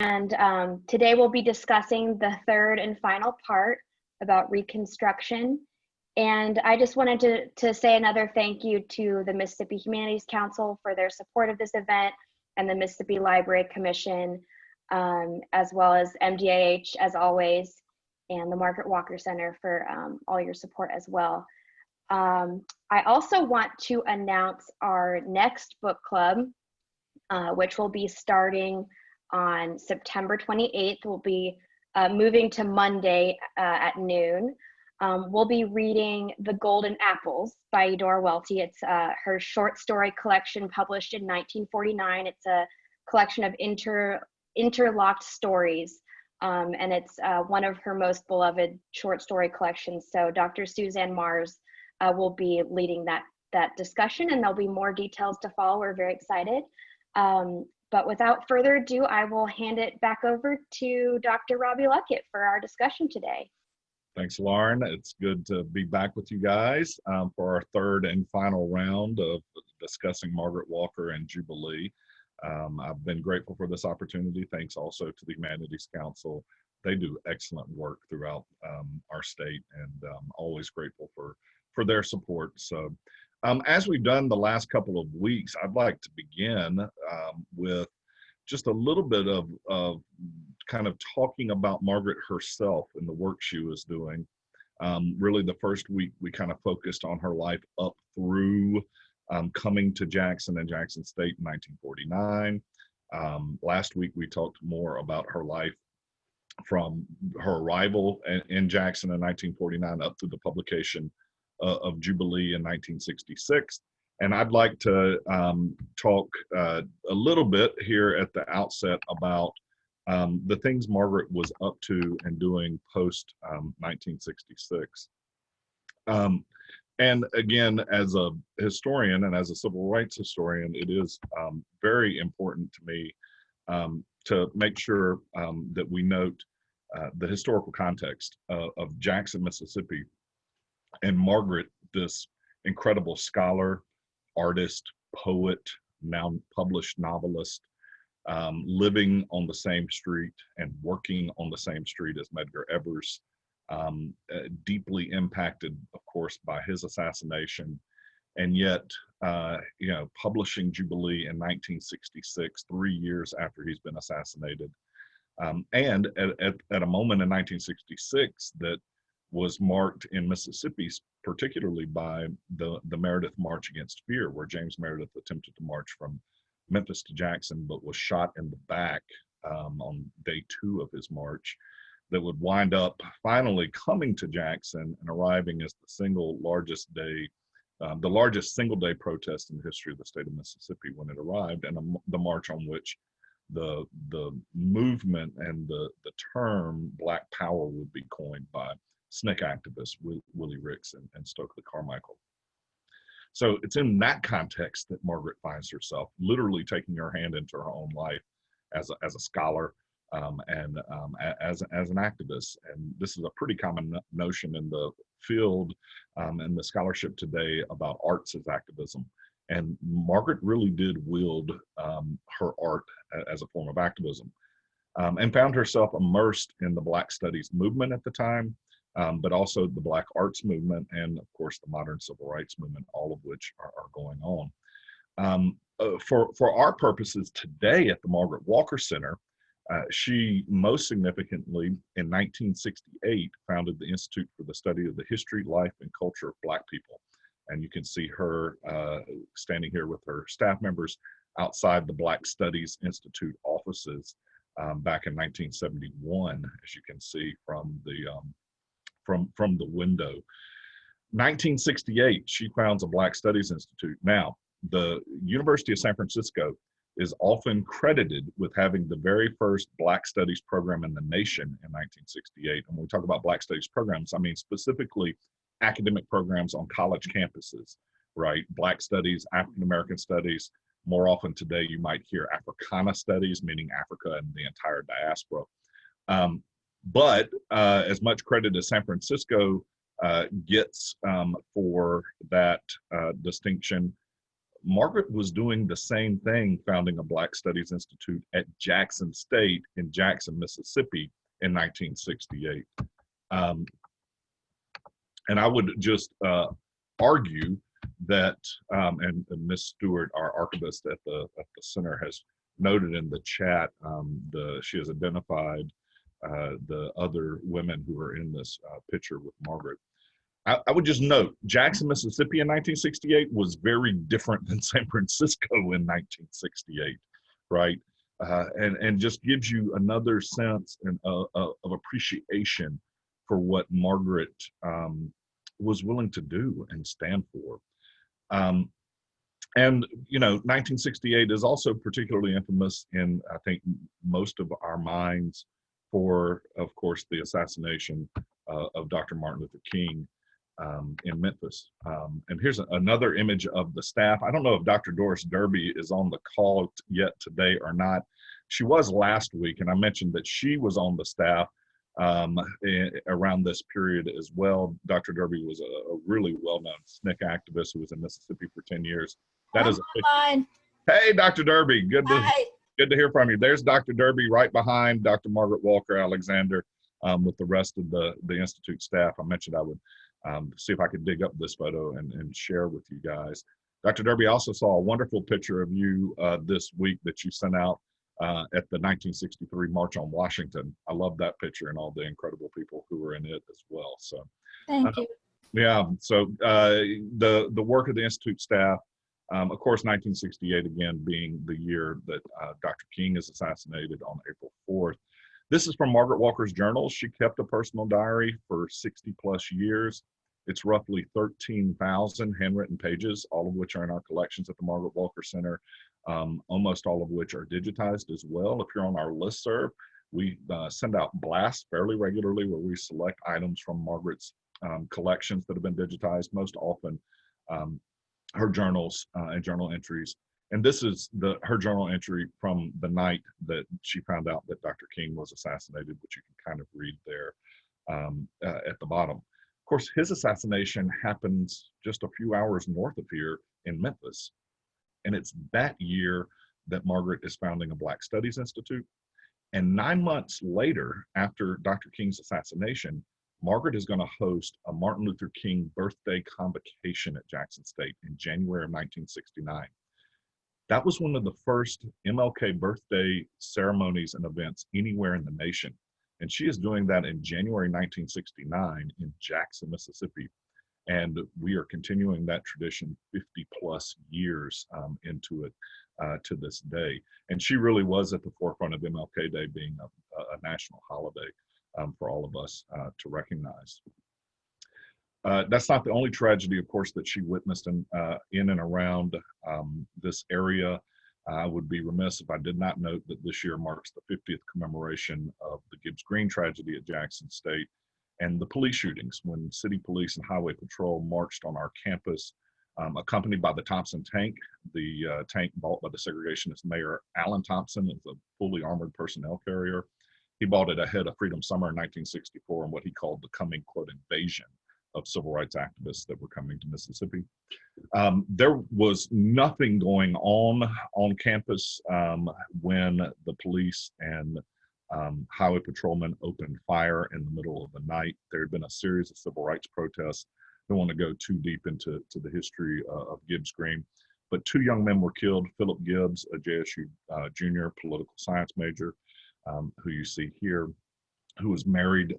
And today we'll be discussing the third and final part about Reconstruction. And I just wanted to say another thank you to the Mississippi Humanities Council for their support of this event, and the Mississippi Library Commission, as well as MDAH as always, and the Margaret Walker Center for all your support as well. I also want to announce our next book club, which will be starting on September 28th. We'll be moving to Monday at noon. We'll be reading The Golden Apples by Eudora Welty. It's her short story collection published in 1949. It's a collection of interlocked stories, and it's one of her most beloved short story collections. So Dr. Suzanne Mars will be leading that discussion, and there'll be more details to follow. We're very excited. But without further ado, I will hand it back over to Dr. Robby Luckett for our discussion today. Thanks, Lauren. It's good to be back with you guys for our third and final round of discussing Margaret Walker and Jubilee. I've been grateful for this opportunity. Thanks also to the Humanities Council. They do excellent work throughout our state, and always grateful for their support. So as we've done the last couple of weeks, I'd like to begin with just a little bit of kind of talking about Margaret herself and the work she was doing. Really, the first week we kind of focused on her life up through coming to Jackson and Jackson State in 1949. Last week we talked more about her life from her arrival in Jackson in 1949 up through the publication of Jubilee in 1966. And I'd like to talk a little bit here at the outset about the things Margaret was up to and doing post 1966. And again, as a historian and as a civil rights historian, it is very important to me to make sure that we note the historical context of Jackson, Mississippi, and Margaret, this incredible scholar, artist, poet, now published novelist, living on the same street and working on the same street as Medgar Evers, deeply impacted, of course, by his assassination, and yet, publishing Jubilee in 1966, 3 years after he's been assassinated, and at a moment in 1966 that was marked in Mississippi, particularly by the Meredith March Against Fear, where James Meredith attempted to march from Memphis to Jackson, but was shot in the back on day 2 of his march, that would wind up finally coming to Jackson and arriving as the largest single day protest in the history of the state of Mississippi when it arrived, and the march on which the movement and the term Black Power would be coined by SNCC activists Willie Ricks and Stokely Carmichael. So it's in that context that Margaret finds herself literally taking her hand into her own life as a scholar and as an activist. And this is a pretty common notion in the field and the scholarship today about arts as activism. And Margaret really did wield her art as a form of activism, and found herself immersed in the Black Studies movement at the time, but also the Black arts movement, and of course the modern civil rights movement, all of which are going on. For our purposes today at the Margaret Walker Center, she most significantly in 1968 founded the Institute for the Study of the History, Life, and Culture of Black People. And you can see her standing here with her staff members outside the Black Studies Institute offices back in 1971, as you can see from the window. 1968, she founds a Black Studies Institute. Now, the University of San Francisco is often credited with having the very first Black Studies program in the nation in 1968. And when we talk about Black Studies programs, I mean specifically academic programs on college campuses, right? Black Studies, African American Studies. More often today, you might hear Africana Studies, meaning Africa and the entire diaspora. But as much credit as San Francisco gets for that distinction, Margaret was doing the same thing, founding a Black Studies Institute at Jackson State in Jackson, Mississippi in 1968. And I would just argue that, and Ms. Stewart, our archivist at the center, has noted in the chat, she has identified the other women who are in this picture with Margaret. I would just note, Jackson, Mississippi in 1968 was very different than San Francisco in 1968, right? And just gives you another sense of appreciation for what Margaret was willing to do and stand for. And, you know, 1968 is also particularly infamous in, I think, most of our minds for, of course, the assassination of Dr. Martin Luther King in Memphis. And here's another image of the staff. I don't know if Dr. Doris Derby is on the call yet today or not. She was last week, and I mentioned that she was on the staff around this period as well. Dr. Derby was a really well-known SNCC activist who was in Mississippi for 10 years. That is Hey, Dr. Derby, good to hear from you. There's Dr. Derby right behind Dr. Margaret Walker Alexander with the rest of the Institute staff. I mentioned I would see if I could dig up this photo and share with you guys. Dr. Derby, also saw a wonderful picture of you this week that you sent out at the 1963 March on Washington. I love that picture and all the incredible people who were in it as well. So thank you. Yeah, so the work of the Institute staff, of course, 1968 again being the year that Dr. King is assassinated on April 4th. This is from Margaret Walker's journals. She kept a personal diary for 60 plus years. It's roughly 13,000 handwritten pages, all of which are in our collections at the Margaret Walker Center, almost all of which are digitized as well. If you're on our listserv, we send out blasts fairly regularly where we select items from Margaret's collections that have been digitized, most often her journals and journal entries. And this is her journal entry from the night that she found out that Dr. King was assassinated, which you can kind of read there at the bottom. Of course, his assassination happens just a few hours north of here in Memphis. And it's that year that Margaret is founding a Black Studies Institute. And 9 months later, after Dr. King's assassination, Margaret is going to host a Martin Luther King birthday convocation at Jackson State in January of 1969. That was one of the first MLK birthday ceremonies and events anywhere in the nation. And she is doing that in January 1969 in Jackson, Mississippi. And we are continuing that tradition 50 plus years into it to this day. And she really was at the forefront of MLK Day being a national holiday for all of us to recognize. That's not the only tragedy, of course, that she witnessed in and around this area. I would be remiss if I did not note that this year marks the 50th commemoration of the Gibbs-Green tragedy at Jackson State and the police shootings when city police and highway patrol marched on our campus, accompanied by the Thompson tank, the tank bought by the segregationist Mayor Allen Thompson. It's a fully armored personnel carrier. He bought it ahead of Freedom Summer in 1964 and what he called the coming, quote, invasion of civil rights activists that were coming to Mississippi. There was nothing going on campus when the police and highway patrolmen opened fire in the middle of the night. There had been a series of civil rights protests. I don't want to go too deep into the history of Gibbs-Green, but 2 young men were killed. Phillip Gibbs, a JSU junior political science major, who you see here, who was married.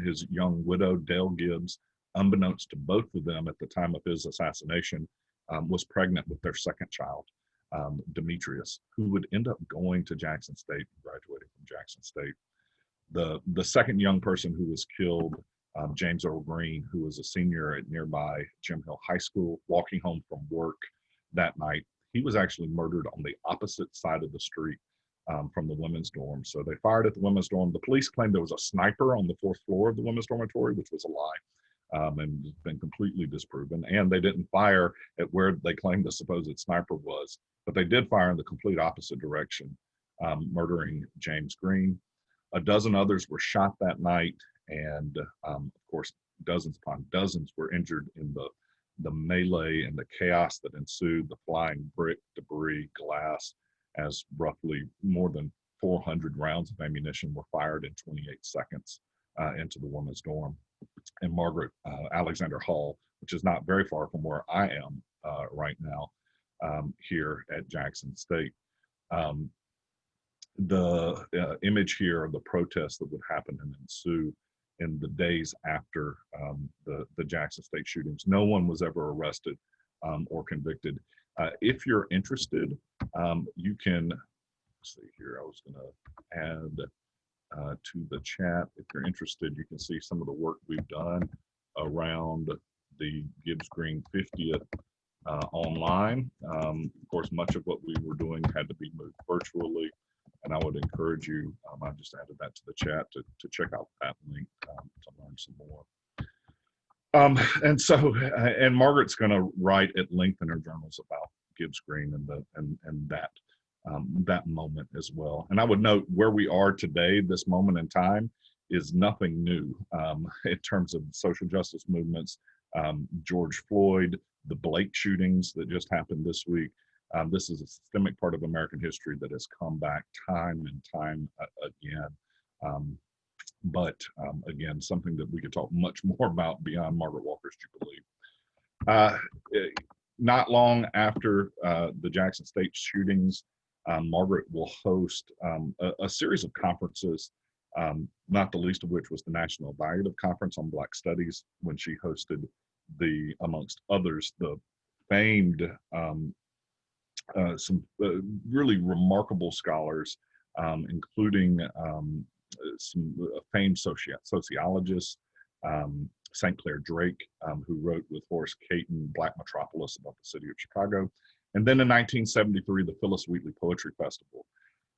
His young widow, Dale Gibbs, unbeknownst to both of them at the time of his assassination, was pregnant with their second child, Demetrius, who would end up going to Jackson State, graduating from Jackson State. The second young person who was killed, James Earl Green, who was a senior at nearby Jim Hill High School, walking home from work that night. He was actually murdered on the opposite side of the street from the women's dorm. So they fired at the women's dorm. The police claimed there was a sniper on the 4th floor of the women's dormitory, which was a lie. And it's been completely disproven. And they didn't fire at where they claimed the supposed sniper was, but they did fire in the complete opposite direction, murdering James Green. A dozen others were shot that night, and of course, dozens upon dozens were injured in the the melee and the chaos that ensued, the flying brick, debris, glass, as roughly more than 400 rounds of ammunition were fired in 28 seconds into the women's dorm. And Margaret Alexander Hall, which is not very far from where I am right now here at Jackson State. The image here of the protests that would happen and ensue in the days after the Jackson State shootings. No one was ever arrested or convicted. If you're interested, you can, let's see here, I was gonna add to the chat. If you're interested, you can see some of the work we've done around the Gibbs-Green 50th online. Of course, much of what we were doing had to be moved virtually, and I would encourage you, I just added that to the chat, to check out that link to learn some more. And Margaret's going to write at length in her journals about Gibbs-Green and that moment as well. And I would note where we are today, this moment in time, is nothing new in terms of social justice movements. George Floyd, the Blake shootings that just happened this week. This is a systemic part of American history that has come back time and time again. But again, something that we could talk much more about beyond Margaret Walker's Jubilee. Not long after the Jackson State shootings, Margaret will host a series of conferences, not the least of which was the National Evaluative Conference on Black Studies, when she hosted amongst others, the famed, some really remarkable scholars, including some famed sociologists, St. Clair Drake, who wrote with Horace Caton, Black Metropolis, about the city of Chicago. And then in 1973, the Phillis Wheatley Poetry Festival,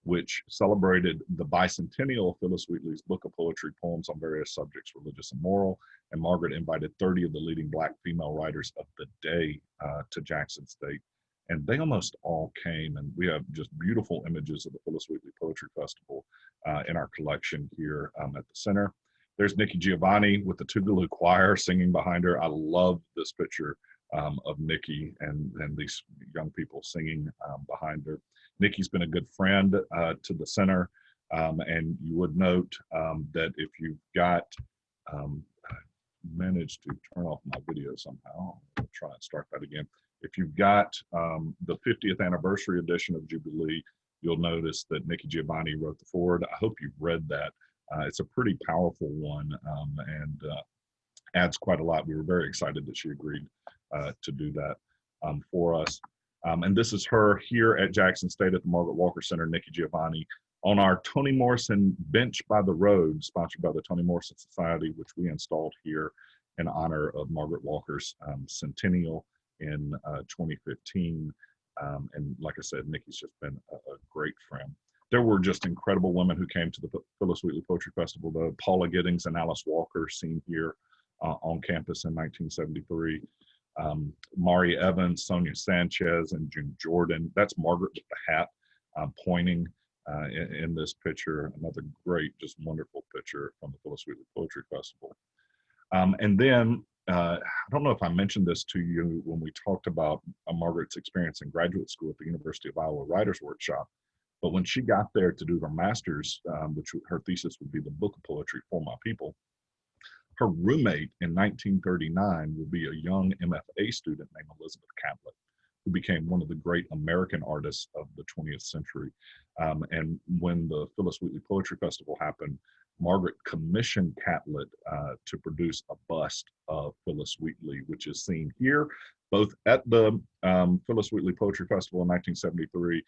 which celebrated the bicentennial of Phillis Wheatley's book of poetry, poems on various subjects, religious and moral. And Margaret invited 30 of the leading Black female writers of the day to Jackson State. And they almost all came, and we have just beautiful images of the Phillis Wheatley Poetry Festival in our collection here at the center. There's Nikki Giovanni with the Tougaloo Choir singing behind her. I love this picture of Nikki and these young people singing behind her. Nikki's been a good friend to the center, and you would note that if you've got, managed to turn off my video somehow, I'll try and start that again. If you've got the 50th anniversary edition of Jubilee, you'll notice that Nikki Giovanni wrote the foreword. I hope you've read that. It's a pretty powerful one and adds quite a lot. We were very excited that she agreed to do that for us. And this is her here at Jackson State at the Margaret Walker Center, Nikki Giovanni, on our Toni Morrison Bench by the Road, sponsored by the Toni Morrison Society, which we installed here in honor of Margaret Walker's centennial in 2015. And like I said, Nikki's just been a great friend. There were just incredible women who came to the Phillis Wheatley Poetry Festival, though. Paula Giddings and Alice Walker, seen here on campus in 1973. Mari Evans, Sonia Sanchez, and June Jordan. That's Margaret with the hat pointing in this picture. Another great, just wonderful picture from the Phillis Wheatley Poetry Festival. And then, I don't know if I mentioned this to you when we talked about Margaret's experience in graduate school at the University of Iowa Writers Workshop, but when she got there to do her master's, which her thesis would be the book of poetry for my people, her roommate in 1939 would be a young MFA student named Elizabeth Catlett, who became one of the great American artists of the 20th century. And when the Phillis Wheatley Poetry Festival happened, Margaret commissioned Catlett to produce a bust of Phillis Wheatley, which is seen here, both at the Phillis Wheatley Poetry Festival in 1973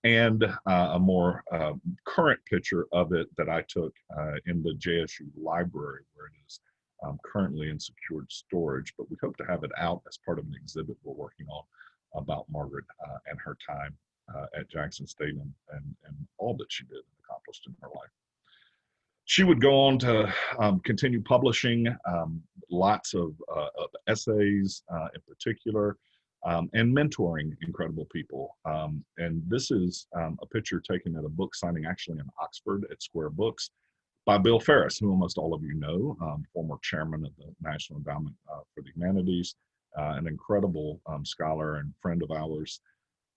and a more current picture of it that I took in the JSU library, where it is currently in secured storage, but we hope to have it out as part of an exhibit we're working on about Margaret and her time at Jackson State and all that she did and accomplished in her life. She would go on to continue publishing lots of essays in particular, and mentoring incredible people. And this is a picture taken at a book signing actually in Oxford at Square Books by Bill Ferris, who almost all of you know, former chairman of the National Endowment for the Humanities, an incredible scholar and friend of ours.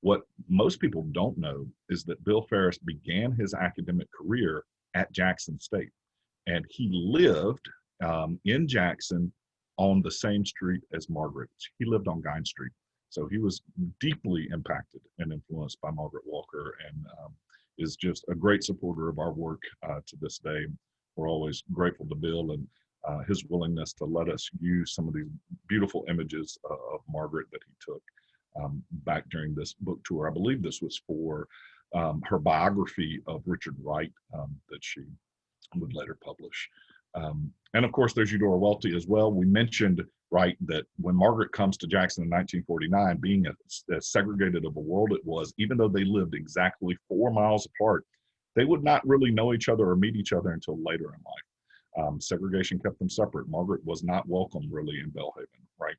What most people don't know is that Bill Ferris began his academic career at Jackson State, and he lived in Jackson on the same street as Margaret. He lived on Guine Street. So he was deeply impacted and influenced by Margaret Walker, and is just a great supporter of our work to this day. We're always grateful to Bill and his willingness to let us use some of these beautiful images of Margaret that he took back during this book tour. I believe this was for her biography of Richard Wright that she would later publish. And of course, there's Eudora Welty as well. We mentioned, right, that when Margaret comes to Jackson in 1949, being as segregated of a world it was, even though they lived exactly 4 miles apart, they would not really know each other or meet each other until later in life. Segregation kept them separate. Margaret was not welcome really in Belhaven, right?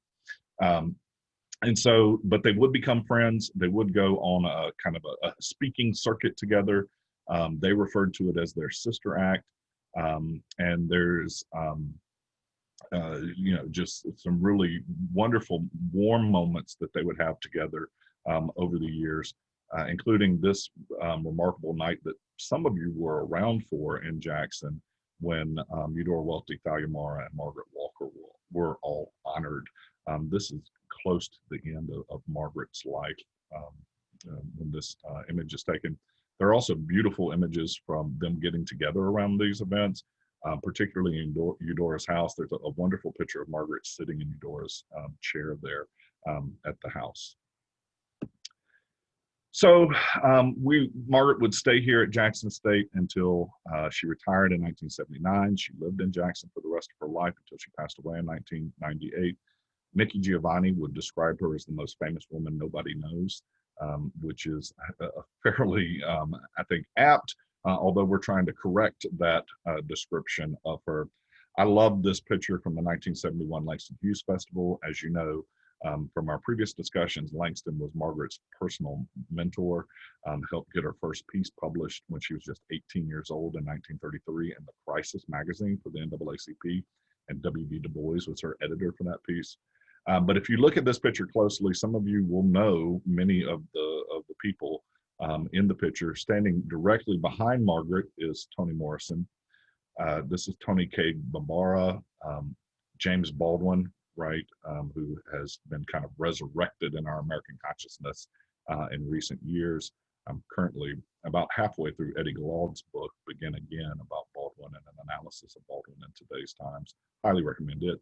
And so, but they would become friends. They would go on a kind of a speaking circuit together. They referred to it as their sister act. And there's, you know, just some really wonderful, warm moments that they would have together over the years, including this remarkable night that some of you were around for in Jackson when Eudora Welty, Thalia, and Margaret Walker were all honored. This is close to the end of Margaret's life when this image is taken. There are also beautiful images from them getting together around these events, particularly in Eudora's house. There's a wonderful picture of Margaret sitting in Eudora's chair there at the house. So Margaret would stay here at Jackson State until she retired in 1979. She lived in Jackson for the rest of her life until she passed away in 1998. Nikki Giovanni would describe her as the most famous woman nobody knows, which is a fairly, I think, apt, although we're trying to correct that description of her. I love this picture from the 1971 Langston Hughes Festival. As you know, from our previous discussions, Langston was Margaret's personal mentor, helped get her first piece published when she was just 18 years old in 1933 in the Crisis magazine for the NAACP, and W.B. Du Bois was her editor for that piece. But if you look at this picture closely, some of you will know many of the people in the picture. Standing directly behind Margaret is Toni Morrison. This is Toni Cade Bambara, James Baldwin, right, who has been kind of resurrected in our American consciousness in recent years. I'm currently about halfway through Eddie Glaude's book, Begin Again, about Baldwin and an analysis of Baldwin in today's times. Highly recommend it.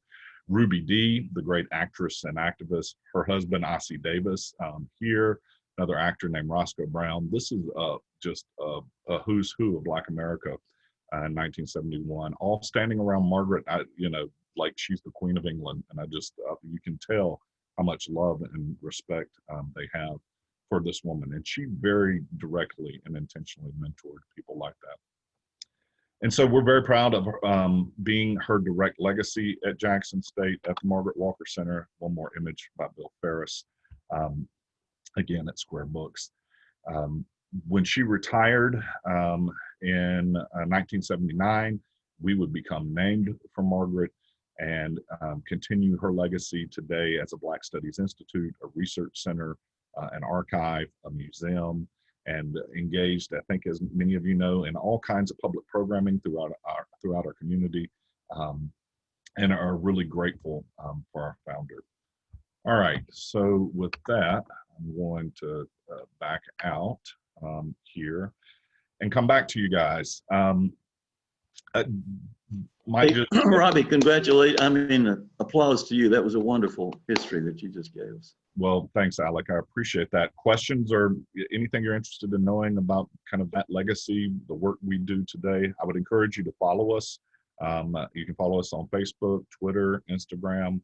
Ruby Dee, the great actress and activist, her husband, Ossie Davis, here, another actor named Roscoe Brown. This is just a who's who of Black America in 1971, all standing around Margaret, you know, like she's the Queen of England. And I just, you can tell how much love and respect they have for this woman. And she very directly and intentionally mentored people like that. And so we're very proud of being her direct legacy at Jackson State at the Margaret Walker Center. One more image by Bill Ferris, again at Square Books. When she retired in 1979, we would become named for Margaret and continue her legacy today as a Black Studies Institute, a research center, an archive, a museum, and engaged, I think, as many of you know, in all kinds of public programming throughout our community, and are really grateful for our founder. All right, so with that, I'm going to back out here and come back to you guys. Robby, congratulations. I mean, applause to you. That was a wonderful history that you just gave us. Well, thanks, Alec. I appreciate that. Questions or anything you're interested in knowing about kind of that legacy, the work we do today, I would encourage you to follow us. You can follow us on Facebook, Twitter, Instagram.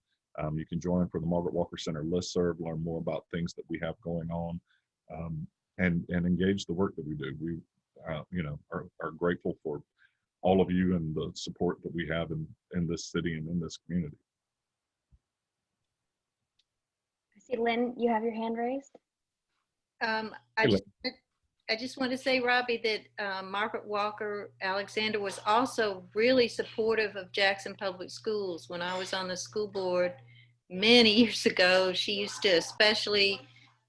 You can join for the Margaret Walker Center listserv, learn more about things that we have going on, and engage the work that we do. We, you know, are grateful for all of you and the support that we have in this city and in this community. I see, Lynn, you have your hand raised. I just want to say, Robby, that Margaret Walker Alexander was also really supportive of Jackson Public Schools. When I was on the school board, many years ago. She used to especially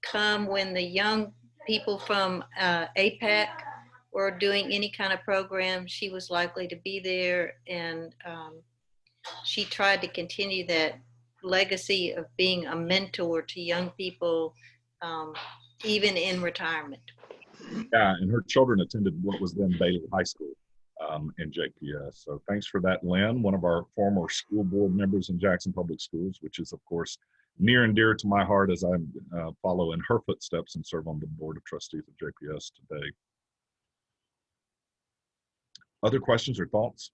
come when the young people from APAC were doing any kind of program. She was likely to be there, and she tried to continue that legacy of being a mentor to young people, even in retirement. Yeah, and her children attended what was then Bailey High School in JPS. So thanks for that, Lynn, one of our former school board members in Jackson Public Schools, which is, of course, near and dear to my heart as I follow in her footsteps and serve on the Board of Trustees of JPS today. Other questions or thoughts?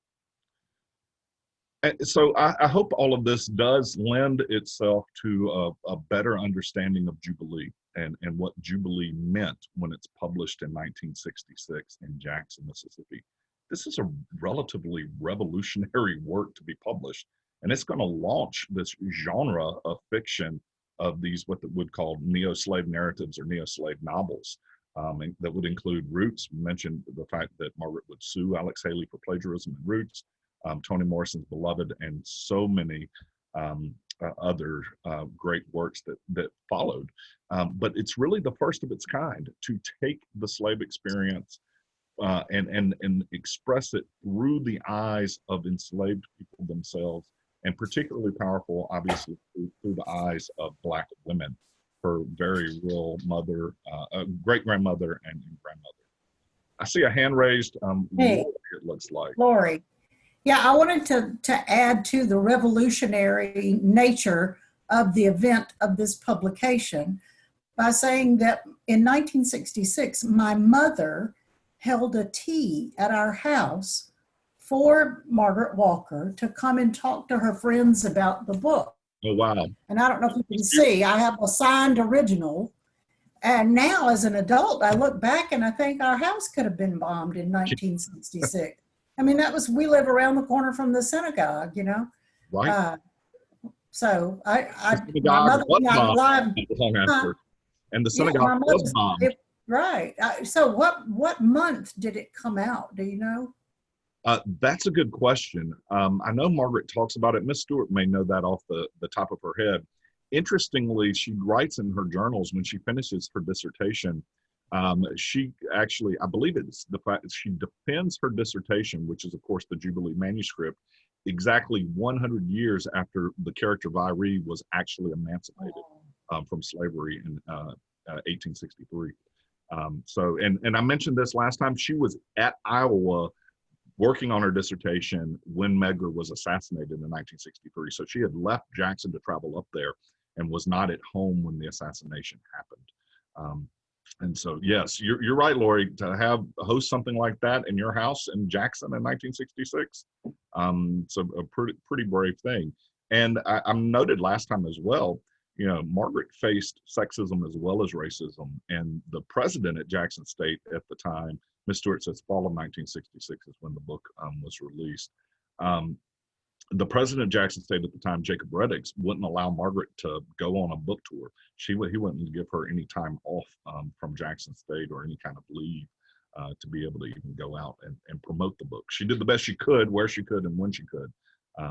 So I hope all of this does lend itself to a better understanding of Jubilee and what Jubilee meant when it's published in 1966 in Jackson, Mississippi. This is a relatively revolutionary work to be published, and it's going to launch this genre of fiction of these what would call neo-slave narratives or neo-slave novels. And that would include Roots. We mentioned the fact that Margaret would sue Alex Haley for plagiarism in Roots, Toni Morrison's Beloved, and so many other great works that followed. But it's really the first of its kind to take the slave experience and express it through the eyes of enslaved people themselves, and particularly powerful, obviously, through the eyes of Black women, her very real mother, great-grandmother, and grandmother. I see a hand raised. Hey, it looks like. Lori. Yeah, I wanted to add to the revolutionary nature of the event of this publication by saying that in 1966, my mother held a tea at our house for Margaret Walker to come and talk to her friends about the book. Oh, wow. And I don't know if you can see, I have a signed original. And now as an adult, I look back and I think our house could have been bombed in 1966. I mean, we live around the corner from the synagogue, you know? Right. So my mother was not alive. And the synagogue was bombed. Right. So what month did it come out? Do you know? That's a good question. I know Margaret talks about it. Miss Stewart may know that off the top of her head. Interestingly, she writes in her journals when she finishes her dissertation, she actually, I believe it's the fact that she defends her dissertation, which is, of course, the Jubilee manuscript, exactly 100 years after the character Vyry was actually emancipated from slavery in 1863. And I mentioned this last time, she was at Iowa working on her dissertation when Medgar was assassinated in 1963. So she had left Jackson to travel up there and was not at home when the assassination happened. And so, yes, you're right, Lori, to host something like that in your house in Jackson in 1966. It's a pretty brave thing. And I'm noted last time as well, you know, Margaret faced sexism as well as racism. And the president at Jackson State at the time, Miss Stewart says fall of 1966 is when the book was released. The president of Jackson State at the time, Jacob Reddix, wouldn't allow Margaret to go on a book tour. He wouldn't give her any time off from Jackson State or any kind of leave to be able to even go out and promote the book. She did the best she could, where she could and when she could,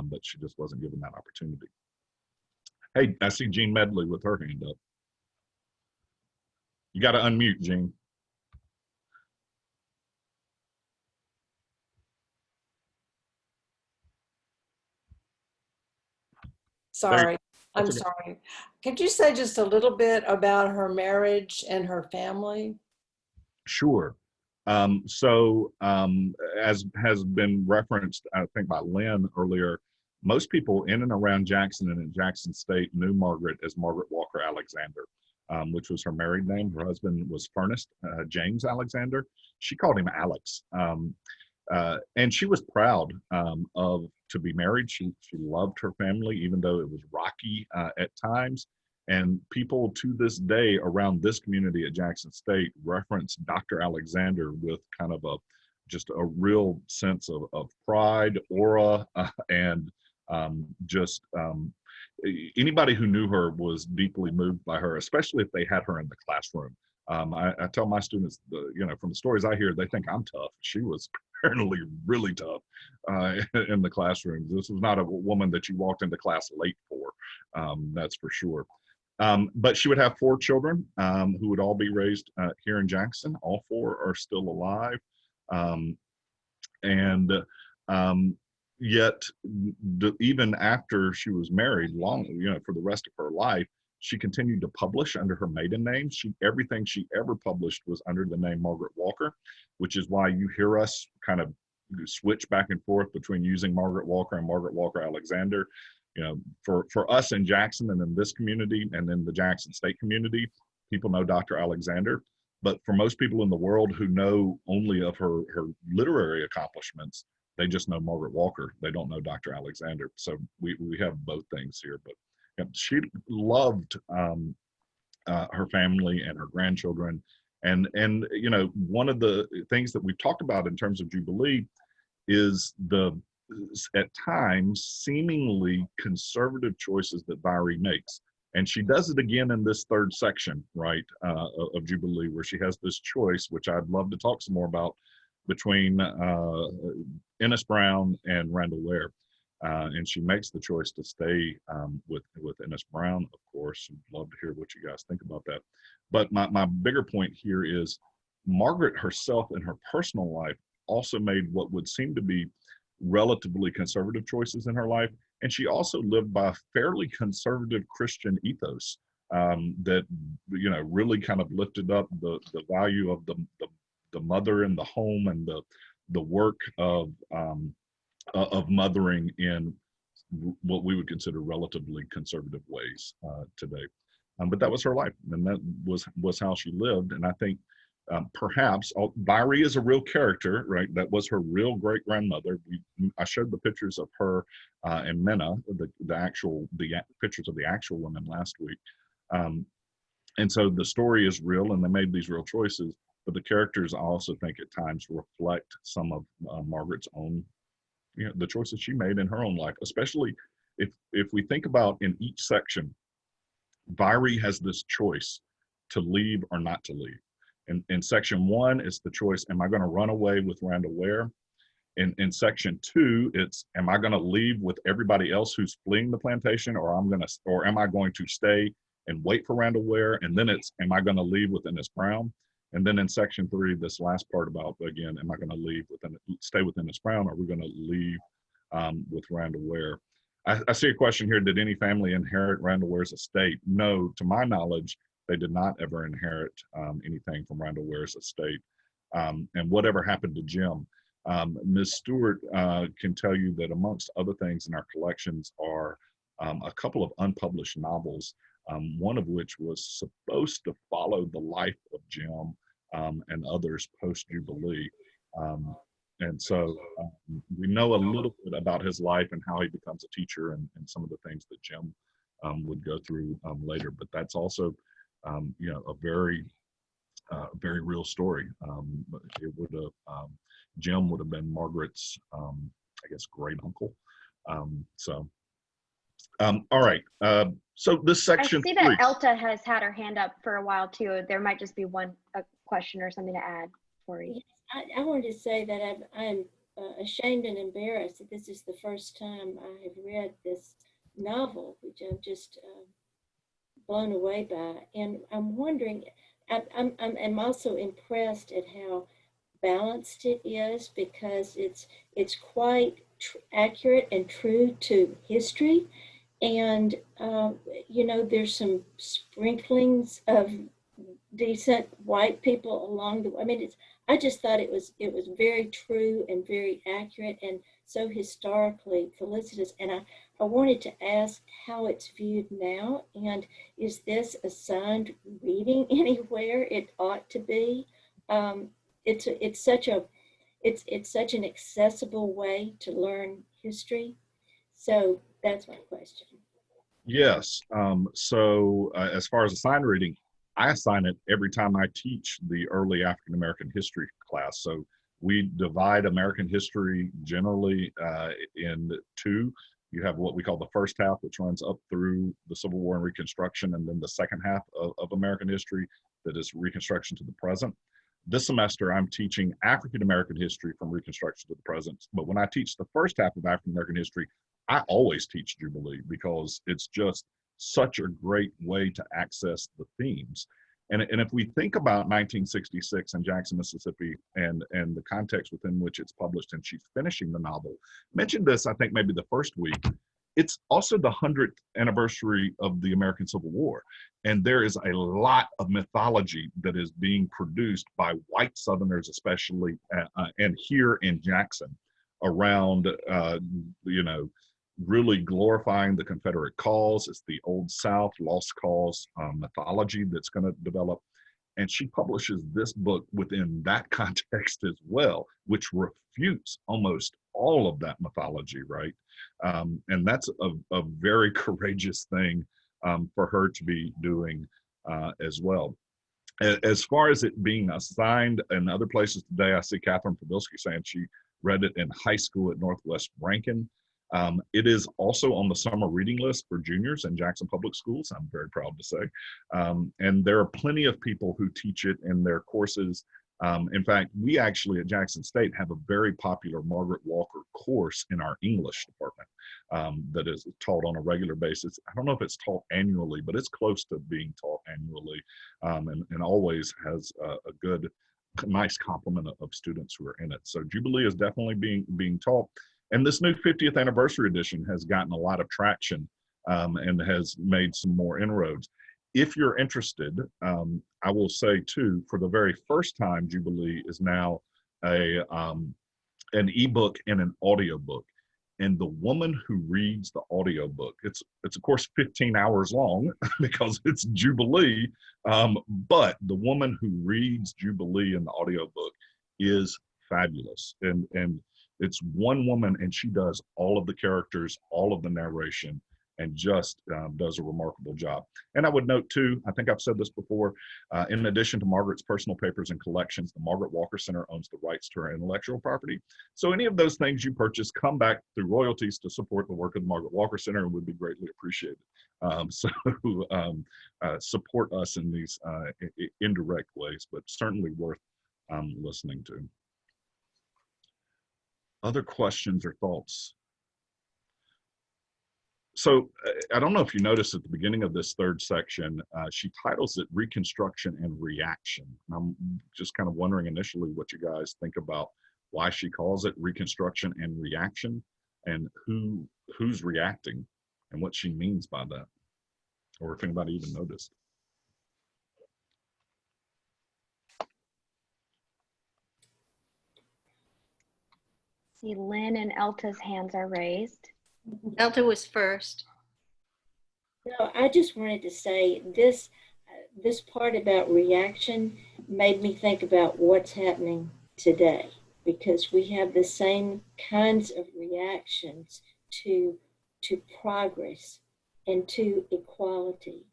but she just wasn't given that opportunity. Hey, I see Jean Medley with her hand up. You got to unmute, Jean. Sorry, I'm sorry. Could you say just a little bit about her marriage and her family? Sure. As has been referenced, I think by Lynn earlier, most people in and around Jackson and in Jackson State knew Margaret as Margaret Walker Alexander, which was her married name. Her husband was Furnace James Alexander. She called him Alex. And she was proud to be married. She loved her family, even though it was rocky at times. And people to this day around this community at Jackson State reference Dr. Alexander with kind of just a real sense of pride, aura, and anybody who knew her was deeply moved by her, especially if they had her in the classroom. I tell my students, from the stories I hear, they think I'm tough. She was apparently really tough in the classroom. This was not a woman that you walked into class late for, that's for sure. But she would have 4 children who would all be raised here in Jackson. All 4 are still alive. Yet, even after she was married, for the rest of her life, she continued to publish under her maiden name. Everything she ever published was under the name Margaret Walker, which is why you hear us kind of switch back and forth between using Margaret Walker and Margaret Walker Alexander. For us in Jackson and in this community and in the Jackson State community, people know Dr. Alexander. But for most people in the world who know only of her literary accomplishments, they just know Margaret Walker. They don't know Dr. Alexander. So we have both things here. But she loved her family and her grandchildren. And one of the things that we've talked about in terms of Jubilee is the, at times, seemingly conservative choices that Vyry makes. And she does it again in this 3rd section, right, of Jubilee, where she has this choice, which I'd love to talk some more about, between Ennis Brown and Randall Ware. And she makes the choice to stay with Ennis Brown, of course. I'd love to hear what you guys think about that. But my bigger point here is Margaret herself in her personal life also made what would seem to be relatively conservative choices in her life. And she also lived by a fairly conservative Christian ethos that, really kind of lifted up the value of the mother in the home and the work of mothering in what we would consider relatively conservative ways today. But that was her life, and that was how she lived. And I think perhaps Vyry is a real character, right? That was her real great grandmother. I showed the pictures of her and Minna, the pictures of the actual women last week. And so the story is real, and they made these real choices. But the characters, I also think, at times reflect some of Margaret's own, the choices she made in her own life. Especially if we think about in each section, Vyry has this choice to leave or not to leave. In section 1, it's the choice: am I going to run away with Randall Ware? In section 2, it's: am I going to leave with everybody else who's fleeing the plantation, or am I going to stay and wait for Randall Ware? And then it's: am I going to leave with Ennis Brown? And then in section 3, this last part about, again, am I going to stay with Ennis Brown, or are we going to leave with Randall Ware? I see a question here: did any family inherit Randall Ware's estate? No, to my knowledge, they did not ever inherit anything from Randall Ware's estate. And whatever happened to Jim? Ms. Stewart can tell you that amongst other things in our collections are a couple of unpublished novels, one of which was supposed to follow the life of Jim and others post-Jubilee. And so we know a little bit about his life and how he becomes a teacher and some of the things that Jim would go through later. But that's also, a very, very real story. It would have, Jim would have been Margaret's, I guess, great uncle. All right. So this section. I see that Elta has had her hand up for a while too. There might just be a question or something to add for you. I wanted to say that I'm ashamed and embarrassed that this is the first time I have read this novel, which I'm just blown away by. And I'm wondering, I'm also impressed at how balanced it is, because it's quite accurate and true to history. And, there's some sprinklings of decent white people along the way. I mean, I just thought it was very true and very accurate and so historically felicitous. And I wanted to ask how it's viewed now, and is this assigned reading anywhere? It ought to be. It's such an accessible way to learn history. So that's my question. Yes. So as far as assigned reading, I assign it every time I teach the early African American history class. So we divide American history generally in two. You have what we call the first half, which runs up through the Civil War and Reconstruction, and then the second half of American history. that is Reconstruction to the Present. This semester, I'm teaching African American history from Reconstruction to the present. But when I teach the first half of African American history, I always teach Jubilee because it's just such a great way to access the themes. And if we think about 1966 in Jackson, Mississippi, and the context within which it's published, and she's finishing the novel, mentioned this, I think, maybe the first week. It's also the 100th anniversary of the American Civil War. And there is a lot of mythology that is being produced by white Southerners, especially, and here in Jackson, around, really glorifying the Confederate cause. It's the Old South lost cause mythology that's going to develop. And she publishes this book within that context as well, which refutes almost all of that mythology, right? And that's a very courageous thing for her to be doing as well. As far as it being assigned in other places today, I see Catherine Pabilski saying she read it in high school at Northwest Rankin. It is also on the summer reading list for juniors in Jackson Public Schools, I'm very proud to say. And there are plenty of people who teach it in their courses. In fact, we actually at Jackson State have a very popular Margaret Walker course in our English department that is taught on a regular basis. I don't know if it's taught annually, but it's close to being taught annually, and always has a good, nice complement of students who are in it. So Jubilee is definitely being taught. And this new 50th anniversary edition has gotten a lot of traction and has made some more inroads. If you're interested, I will say too, for the very first time, Jubilee is now an ebook and an audiobook. And the woman who reads the audiobook, it's of course 15 hours long because it's Jubilee, but the woman who reads Jubilee in the audiobook is fabulous. And it's one woman, and she does all of the characters, all of the narration, and just does a remarkable job. And I would note too, I think I've said this before, in addition to Margaret's personal papers and collections, the Margaret Walker Center owns the rights to her intellectual property. So any of those things you purchase come back through royalties to support the work of the Margaret Walker Center and would be greatly appreciated. Support us in these indirect ways, but certainly worth listening to. Other questions or thoughts? So I don't know if you noticed at the beginning of this third section, she titles it Reconstruction and Reaction. And I'm just kind of wondering initially what you guys think about why she calls it Reconstruction and Reaction, and who's reacting and what she means by that, or if anybody even noticed. See, Lynn and Elta's hands are raised. Elta was first. No, I just wanted to say this part about reaction made me think about what's happening today, because we have the same kinds of reactions to progress and to equality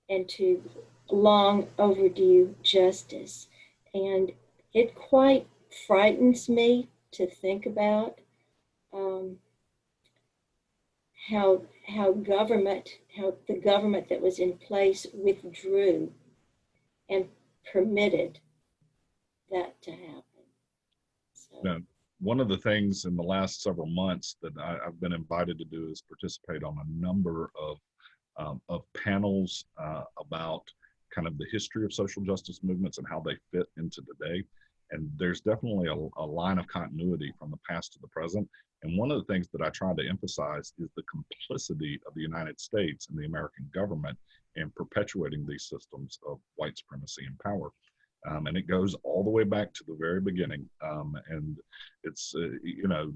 and to long overdue justice. And it quite frightens me to think about how the government that was in place withdrew and permitted that to happen. So. Now, one of the things in the last several months that I've been invited to do is participate on a number of panels about kind of the history of social justice movements and how they fit into today. And there's definitely a line of continuity from the past to the present. And one of the things that I try to emphasize is the complicity of the United States and the American government in perpetuating these systems of white supremacy and power. And it goes all the way back to the very beginning. And it's,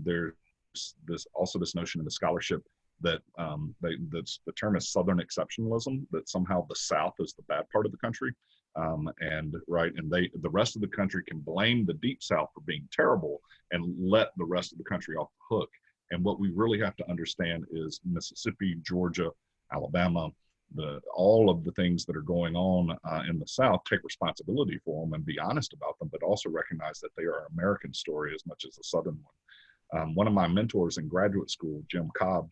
there's this notion in the scholarship that that's the term is Southern exceptionalism, that somehow the South is the bad part of the country. And the rest of the country can blame the Deep South for being terrible and let the rest of the country off the hook. And what we really have to understand is Mississippi, Georgia, Alabama, all of the things that are going on in the South, take responsibility for them and be honest about them, but also recognize that they are an American story as much as a Southern one. One of my mentors in graduate school, Jim Cobb,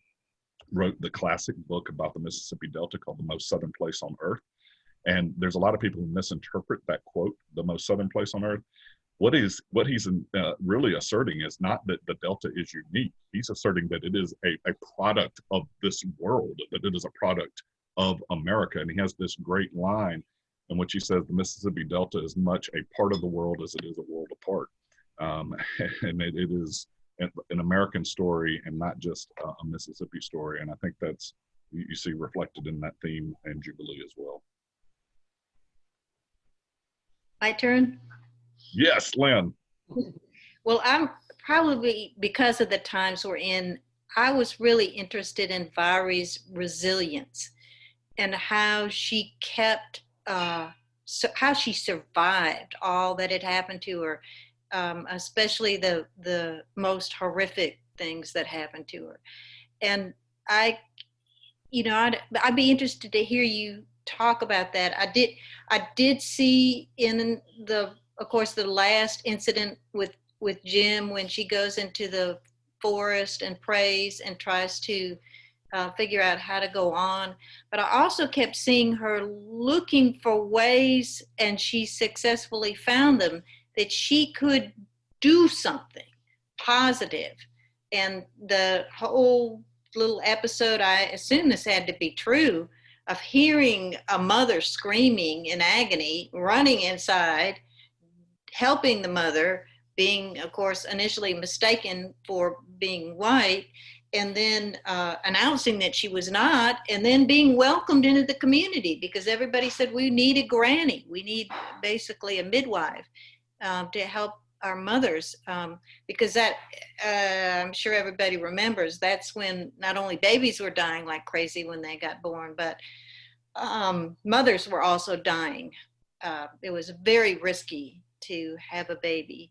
wrote the classic book about the Mississippi Delta called The Most Southern Place on Earth. And there's a lot of people who misinterpret that quote, the most southern place on earth. What he's really asserting is not that the Delta is unique. He's asserting that it is a product of this world, that it is a product of America. And he has this great line in which he says the Mississippi Delta is much a part of the world as it is a world apart. And it is an American story and not just a Mississippi story. And I think that's, you see reflected in that theme in Jubilee as well. My turn? Yes, Lynn. Well, I'm probably, because of the times we're in, I was really interested in Vyry's resilience and how she kept, how she survived all that had happened to her, especially the most horrific things that happened to her. And I'd be interested to hear you talk about that. I did see in of course, the last incident with Jim, when she goes into the forest and prays and tries to figure out how to go on. But I also kept seeing her looking for ways, and she successfully found them, that she could do something positive. And the whole little episode, I assume this had to be true, of hearing a mother screaming in agony, running inside, helping the mother, being, of course, initially mistaken for being white, and then announcing that she was not, and then being welcomed into the community, because everybody said, we need a granny. We need basically a midwife to help our mothers, because that, I'm sure everybody remembers, that's when not only babies were dying like crazy when they got born, but mothers were also dying. It was very risky to have a baby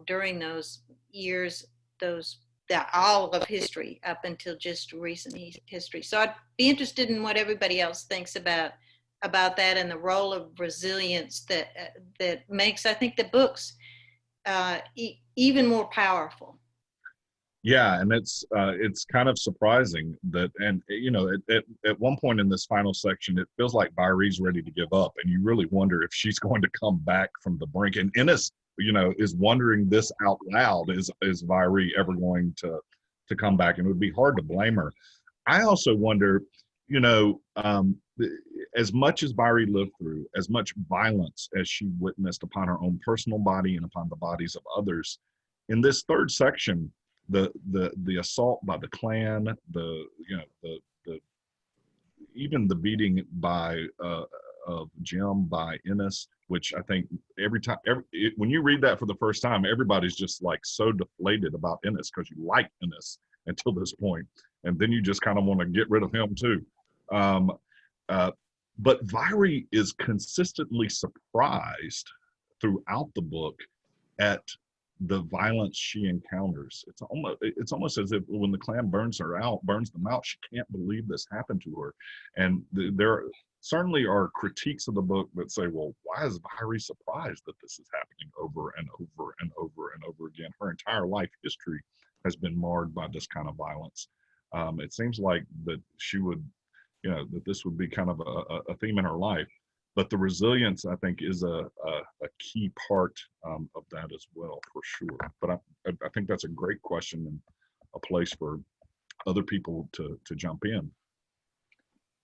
during those years, all of history up until just recent history. So I'd be interested in what everybody else thinks about that, and the role of resilience that makes, I think, the books even more powerful. Yeah, and it's kind of surprising that, and at one point in this final section, it feels like Vyry's ready to give up, and you really wonder if she's going to come back from the brink. And Ennis, is wondering this out loud: is Vyry ever going to come back? And it would be hard to blame her. I also wonder, as much as Vyry lived through, as much violence as she witnessed upon her own personal body and upon the bodies of others, in this third section, the assault by the Klan, even the beating of Jim by Ennis, which I think when you read that for the first time, everybody's just like so deflated about Ennis because you like Ennis until this point, and then you just kind of want to get rid of him too. But Vyry is consistently surprised throughout the book at the violence she encounters. It's almost as if when the Klan burns them out, she can't believe this happened to her. And there certainly are critiques of the book that say, well, why is Vyry surprised that this is happening over and over and over and over again? Her entire life history has been marred by this kind of violence. It seems like that she would, that this would be kind of a theme in her life. But the resilience, I think, is a key part of that as well, for sure. But I think that's a great question and a place for other people to jump in.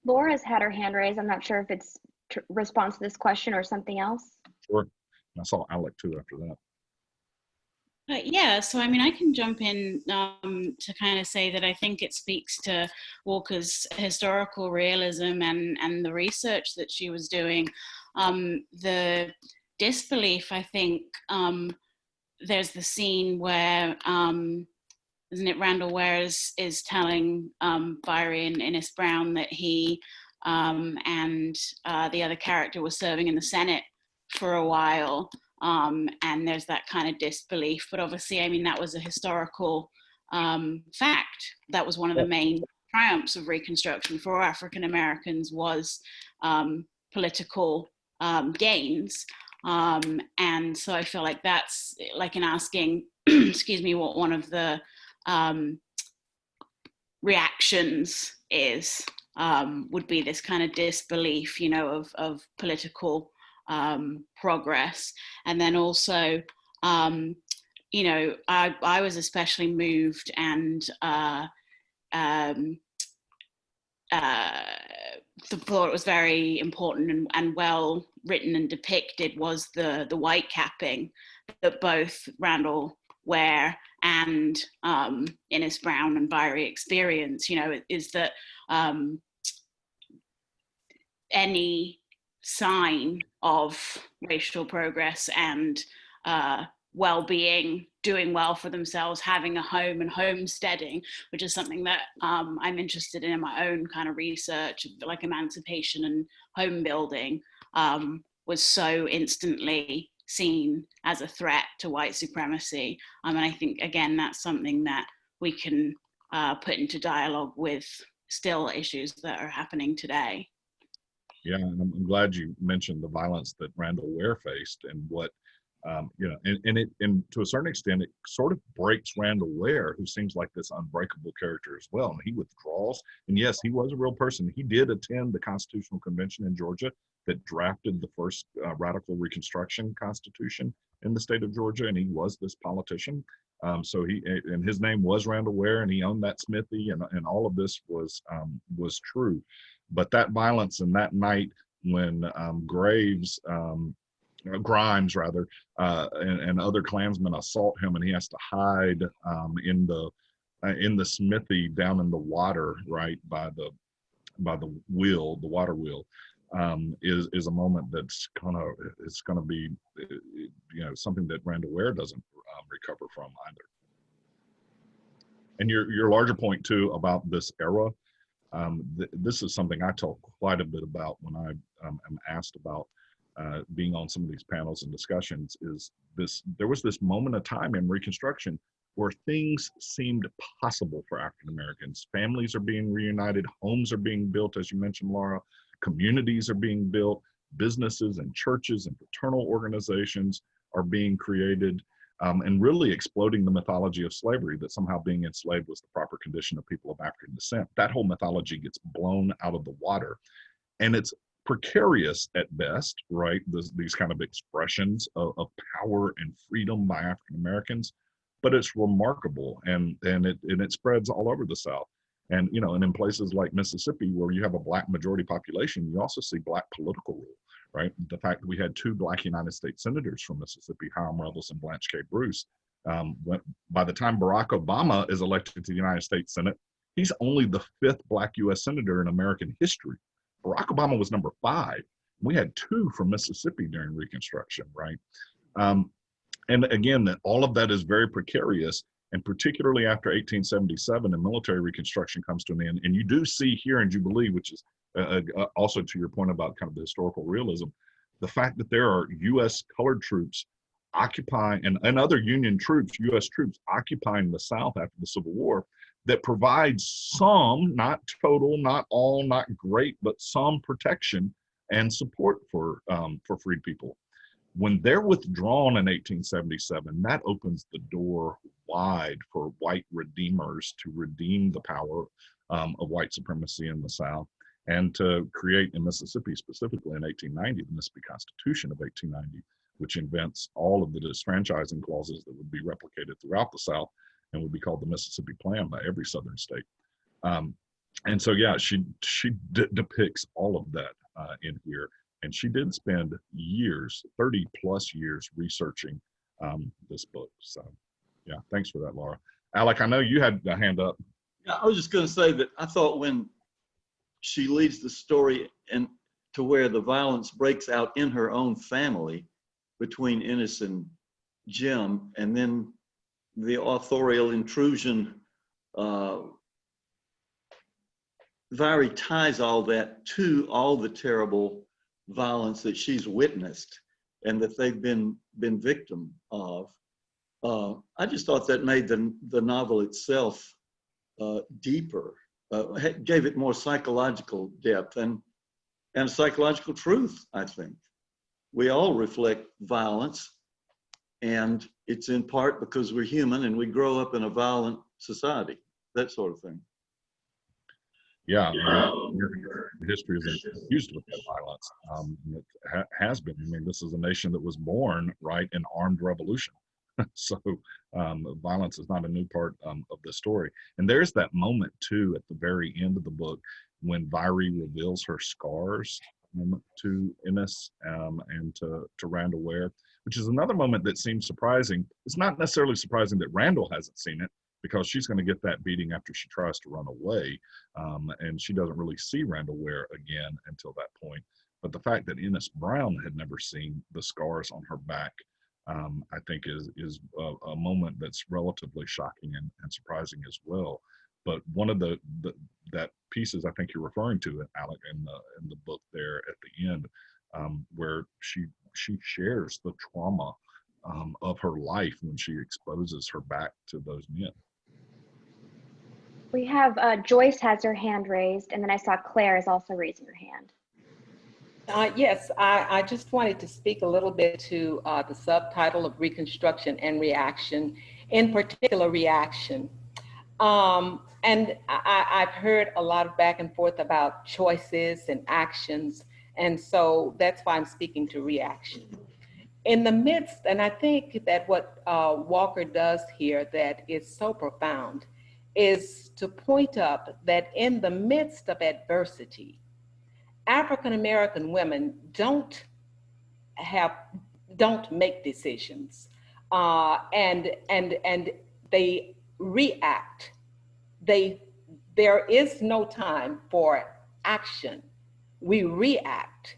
Laura's had her hand raised. I'm not sure if it's response to this question or something else. Sure. And I saw Alec too after that. Yeah, so I mean, I can jump in to kind of say that I think it speaks to Walker's historical realism and the research that she was doing. The disbelief, I think, there's the scene where, isn't it, Randall Ware is telling Vyry and Ennis Brown that he and the other character was serving in the Senate for a while. And there's that kind of disbelief, but obviously, I mean, that was a historical fact. That was one of the main triumphs of Reconstruction for African Americans, was political gains. And so I feel like that's like in asking, excuse me, what one of the reactions is would be this kind of disbelief, you know, of political progress. And then also, you know, I was especially moved and thought it was very important and well written and depicted was the white capping that both Randall Ware and Innes Brown and Vyry experience. You know, is that any sign of racial progress and well-being, doing well for themselves, having a home and homesteading, which is something that I'm interested in my own kind of research, like emancipation and home building, was so instantly seen as a threat to white supremacy. And I think, again, that's something that we can put into dialogue with still issues that are happening today. Yeah, and I'm glad you mentioned the violence that Randall Ware faced and what, you know, and to a certain extent, it sort of breaks Randall Ware, who seems like this unbreakable character as well. And he withdraws. And yes, he was a real person. He did attend the Constitutional Convention in Georgia that drafted the first radical Reconstruction Constitution in the state of Georgia, and he was this politician. So his name was Randall Ware, and he owned that smithy, and all of this was true. But that violence and that night when Grimes rather, and other Klansmen assault him, and he has to hide in the smithy down in the water, right by the wheel, the water wheel, is a moment that's it's gonna be, you know, something that Randall Ware doesn't recover from either. And your larger point too about this era, this is something I talk quite a bit about when I am asked about being on some of these panels and discussions. There was this moment of time in Reconstruction where things seemed possible for African Americans. Families are being reunited, homes are being built, as you mentioned, Laura, communities are being built, businesses and churches and fraternal organizations are being created, and really exploding the mythology of slavery, that somehow being enslaved was the proper condition of people of African descent. That whole mythology gets blown out of the water. And it's precarious at best, right? These kind of expressions of power and freedom by African Americans, but it's remarkable, and it spreads all over the South. And, you know, and in places like Mississippi, where you have a Black majority population, you also see Black political rule, right? The fact that we had 2 Black United States senators from Mississippi, Hiram Revels and Blanche K. Bruce, by the time Barack Obama is elected to the United States Senate, he's only the 5th Black U.S. senator in American history. Barack Obama was number 5. We had 2 from Mississippi during Reconstruction, right? And again, that all of that is very precarious, and particularly after 1877 and military Reconstruction comes to an end. And you do see here in Jubilee, which is also to your point about kind of the historical realism, the fact that there are U.S. colored troops occupying, and other Union troops, U.S. troops occupying the South after the Civil War, that provides some, not total, not all, not great, but some protection and support for freed people. When they're withdrawn in 1877, that opens the door wide for white redeemers to redeem the power of white supremacy in the South, and to create, in Mississippi specifically in 1890, the Mississippi Constitution of 1890, which invents all of the disfranchising clauses that would be replicated throughout the South and would be called the Mississippi Plan by every Southern state. And so, yeah, she depicts all of that in here. And she did spend years, 30 plus years, researching this book. So, yeah, thanks for that, Laura. Alec, I know you had a hand up. Yeah, I was just going to say that I thought when she leads the story and to where the violence breaks out in her own family between Innes and Jim, and then the authorial intrusion, Vyry ties all that to all the terrible violence that she's witnessed and that they've been victim of. I just thought that made the novel itself deeper, gave it more psychological depth and psychological truth, I think. We all reflect violence, and it's in part because we're human and we grow up in a violent society, that sort of thing. Yeah, American history is infused with that violence. It has been. I mean, this is a nation that was born right in armed revolution. So violence is not a new part of the story. And there's that moment too at the very end of the book when Vyry reveals her scars to Ennis and to Randall Ware, which is another moment that seems surprising. It's not necessarily surprising that Randall hasn't seen it, because she's going to get that beating after she tries to run away, and she doesn't really see Randall Ware again until that point. But the fact that Ennis Brown had never seen the scars on her back, I think is a moment that's relatively shocking and surprising as well. But one of that pieces I think you're referring to, Alec, in the book there at the end, where she shares the trauma of her life when she exposes her back to those men. We have Joyce has her hand raised, and then I saw Claire is also raising her hand. Yes, I just wanted to speak a little bit to the subtitle of Reconstruction and Reaction, in particular reaction. And I've heard a lot of back and forth about choices and actions, and so that's why I'm speaking to reaction. In the midst, and I think that what Walker does here that is so profound is to point up that in the midst of adversity, African-American women don't make decisions, and they react. There is no time for action. We react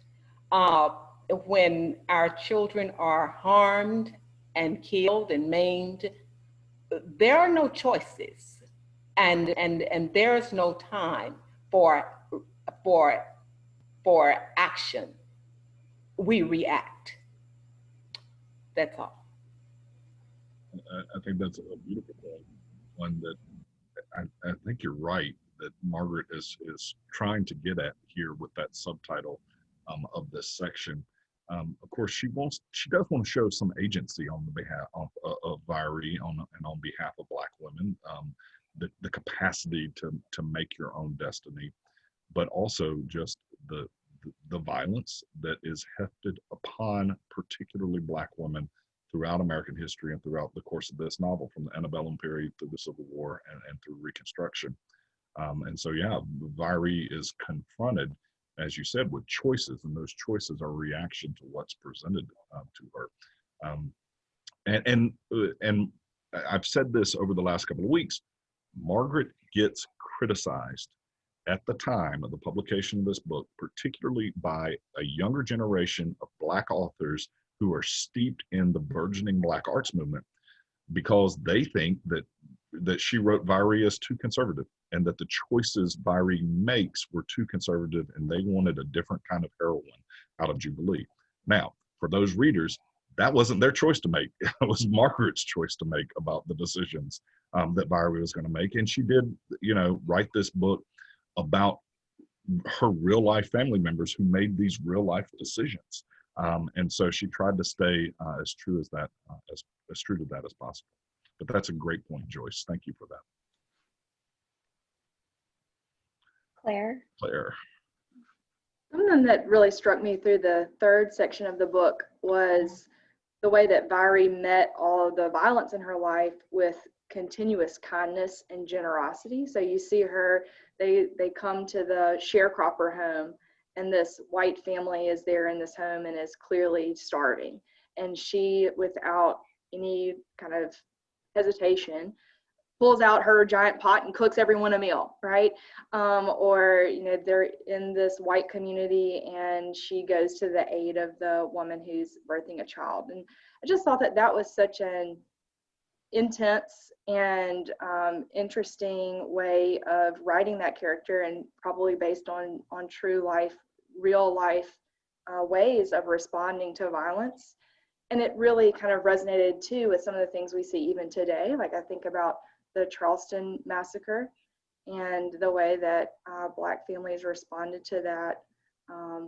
when our children are harmed and killed and maimed. There are no choices, and there is no time for action. We react. That's all. I think that's a beautiful point. One that I think you're right that Margaret is trying to get at here with that subtitle of this section. Of course, she does want to show some agency on the behalf of Vyry and on behalf of Black women, the capacity to make your own destiny, but also just the violence that is hefted upon particularly Black women throughout American history and throughout the course of this novel, from the antebellum period through the Civil War and through Reconstruction. And so, yeah, Vyry is confronted, as you said, with choices, and those choices are reaction to what's presented to her. And I've said this over the last couple of weeks, Margaret gets criticized at the time of the publication of this book, particularly by a younger generation of Black authors who are steeped in the burgeoning Black arts movement, because they think that she wrote Vyry as too conservative, and that the choices Vyry makes were too conservative, and they wanted a different kind of heroine out of Jubilee. Now, for those readers, that wasn't their choice to make. It was Margaret's choice to make about the decisions that Vyry was going to make. And she did, write this book about her real life family members who made these real life decisions. And so she tried to stay as true to that as possible. But that's a great point, Joyce. Thank you for that. Claire. Something that really struck me through the third section of the book was the way that Vyry met all of the violence in her life with continuous kindness and generosity. So you see her, they come to the sharecropper home, and this white family is there in this home and is clearly starving. And she, without any kind of hesitation, pulls out her giant pot and cooks everyone a meal, right? Or, they're in this white community and she goes to the aid of the woman who's birthing a child. And I just thought that was such an intense and interesting way of writing that character, and probably based on true life, real life ways of responding to violence. And it really kind of resonated too with some of the things we see even today. Like I think about the Charleston massacre and the way that Black families responded to that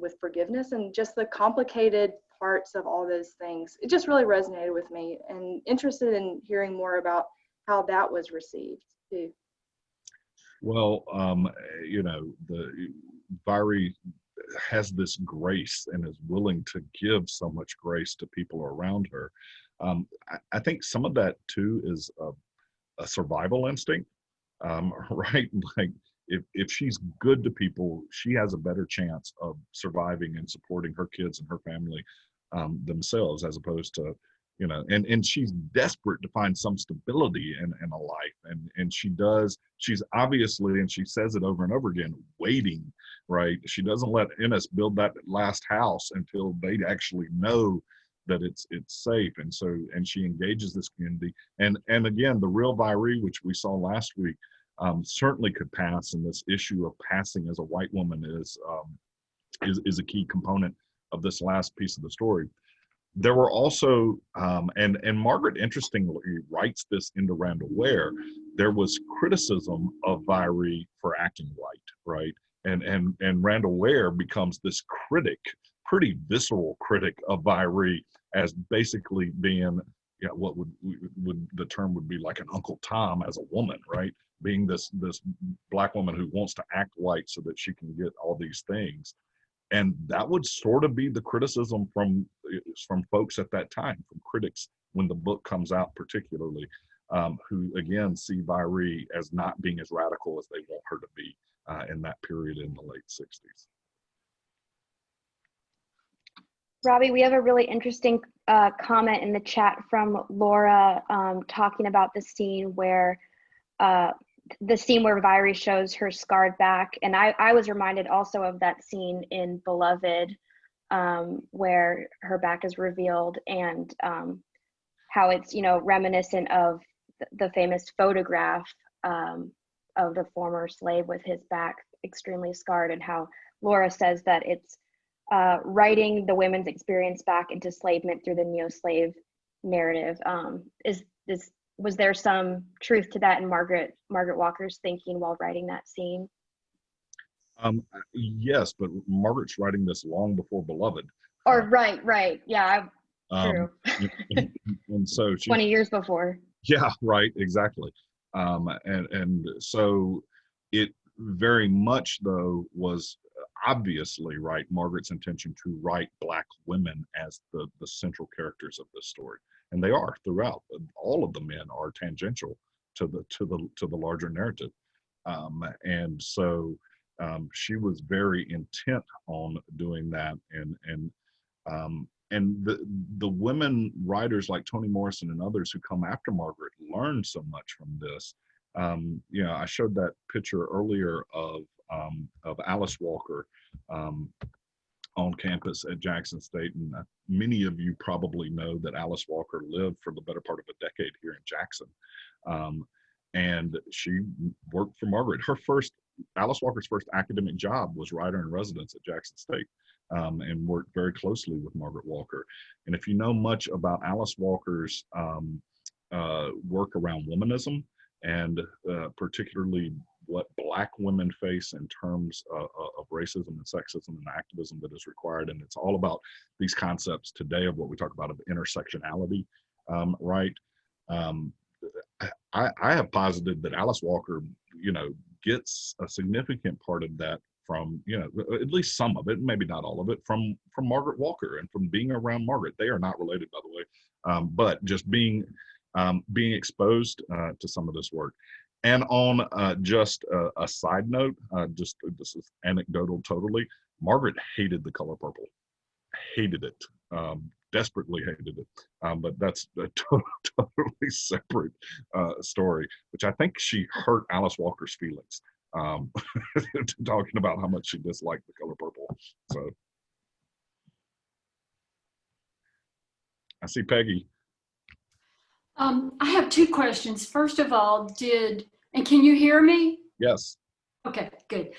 with forgiveness, and just the complicated parts of all those things. It just really resonated with me, and interested in hearing more about how that was received too. Well, you know, the Vyry has this grace and is willing to give so much grace to people around her. I think some of that too is a survival instinct, right? Like if she's good to people, she has a better chance of surviving and supporting her kids and her family themselves, as opposed to, you know, and she's desperate to find some stability in a life, and she's obviously, and she says it over and over again, waiting, right? She doesn't let Ennis build that last house until they actually know that it's safe. And so, and she engages this community, and again, the real Vyry, which we saw last week, certainly could pass, and this issue of passing as a white woman is a key component of this last piece of the story. There were also, and Margaret interestingly writes this into Randall Ware, there was criticism of Vyry for acting white, right? And Randall Ware becomes this critic, pretty visceral critic of Vyry as basically being, you know, what would the term would be like an Uncle Tom as a woman, right? Being this Black woman who wants to act white so that she can get all these things. And that would sort of be the criticism from folks at that time, from critics when the book comes out particularly, who again see Vyry as not being as radical as they want her to be in that period in the late 60s. Robby, we have a really interesting comment in the chat from Laura talking about the scene where Vyry shows her scarred back. And I was reminded also of that scene in Beloved where her back is revealed, and how it's, you know, reminiscent of the famous photograph of the former slave with his back extremely scarred, and how Laura says that it's writing the women's experience back into enslavement through the neo-slave narrative. Was there some truth to that in Margaret Walker's thinking while writing that scene? Yes, but Margaret's writing this long before Beloved. Or right, yeah, true. And so 20 years before. Yeah, right, exactly. And so it very much though was obviously, right, Margaret's intention to write Black women as the central characters of this story, and they are throughout. All of the men are tangential to the larger narrative, and so she was very intent on doing that, and the women writers like Toni Morrison and others who come after Margaret learned so much from this. You know, I showed that picture earlier of Alice Walker on campus at Jackson State, and many of you probably know that Alice Walker lived for the better part of a decade here in Jackson, and she worked for Margaret. Alice Walker's first academic job was writer in residence at Jackson State, and worked very closely with Margaret Walker. And if you know much about Alice Walker's work around womanism, and particularly what Black women face in terms of racism and sexism and activism that is required, and it's all about these concepts today of what we talk about of intersectionality, right? I have posited that Alice Walker, you know, gets a significant part of that from, you know, at least some of it, maybe not all of it, from Margaret Walker and from being around Margaret. They are not related, by the way, but just being exposed to some of this work. And on just a side note, just this is anecdotal totally, Margaret hated the color purple, hated it, desperately hated it. But that's a totally separate story, which I think she hurt Alice Walker's feelings, talking about how much she disliked the color purple. So I see Peggy. I have two questions. First of all, and can you hear me? Yes. Okay, good.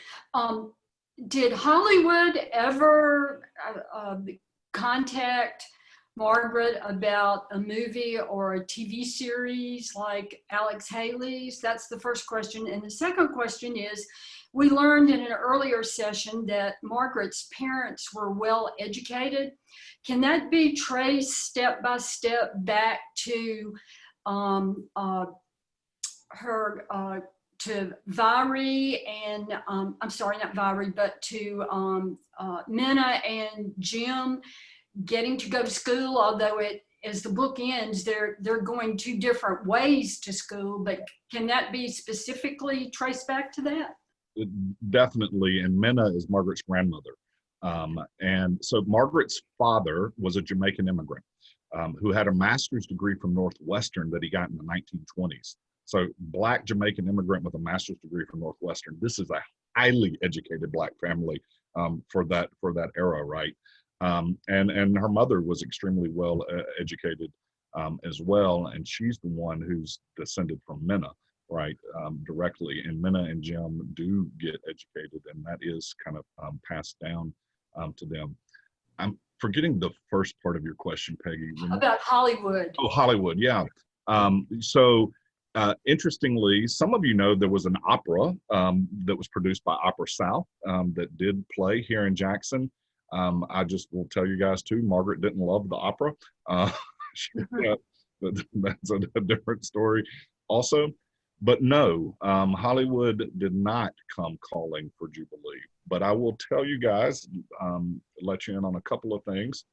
Did Hollywood ever contact Margaret about a movie or a TV series like Alex Haley's? That's the first question. And the second question is, we learned in an earlier session that Margaret's parents were well educated. Can that be traced step by step back to her to Vyry and I'm sorry, not Vyry, but to Minna and Jim getting to go to school, although as the book ends, they're going two different ways to school, but can that be specifically traced back to that? Definitely, and Minna is Margaret's grandmother. And so Margaret's father was a Jamaican immigrant who had a master's degree from Northwestern that he got in the 1920s. So Black Jamaican immigrant with a master's degree from Northwestern. This is a highly educated Black family for that era, right? And her mother was extremely well educated as well, and she's the one who's descended from Minna, right, directly. And Minna and Jim do get educated, and that is kind of passed down to them. I'm forgetting the first part of your question, Peggy. About Hollywood. Oh, Hollywood, yeah. Interestingly, some of you know there was an opera that was produced by Opera South that did play here in Jackson. I just will tell you guys too, Margaret didn't love the opera. But that's a different story also. But no, Hollywood did not come calling for Jubilee. But I will tell you guys, let you in on a couple of things.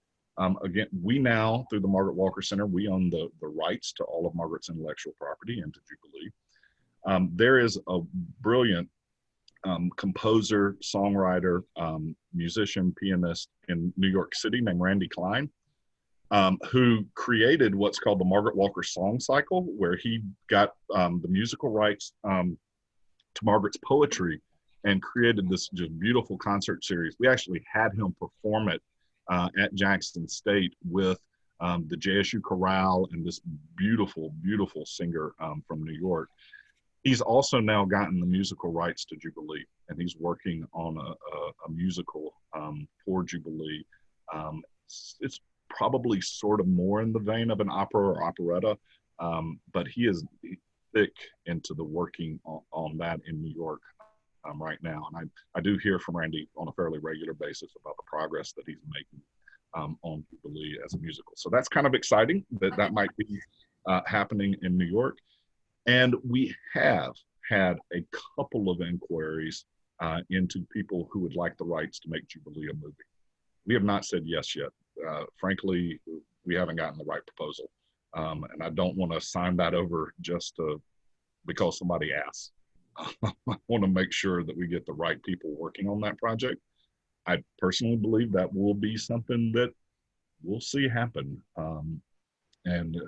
Again, we now, through the Margaret Walker Center, we own the rights to all of Margaret's intellectual property and to Jubilee. There is a brilliant composer, songwriter, musician, pianist in New York City named Randy Klein, who created what's called the Margaret Walker Song Cycle, where he got the musical rights to Margaret's poetry and created this just beautiful concert series. We actually had him perform it at Jackson State with the JSU Chorale and this beautiful, beautiful singer from New York. He's also now gotten the musical rights to Jubilee, and he's working on a musical for Jubilee. It's probably sort of more in the vein of an opera or operetta, but he is thick into the working on that in New York right now. And I do hear from Randy on a fairly regular basis about the progress that he's making on Jubilee as a musical. So that's kind of exciting that might be happening in New York. And we have had a couple of inquiries into people who would like the rights to make Jubilee a movie. We have not said yes yet. Frankly, we haven't gotten the right proposal. And I don't want to sign that over just because somebody asked. I want to make sure that we get the right people working on that project. I personally believe that will be something that we'll see happen. And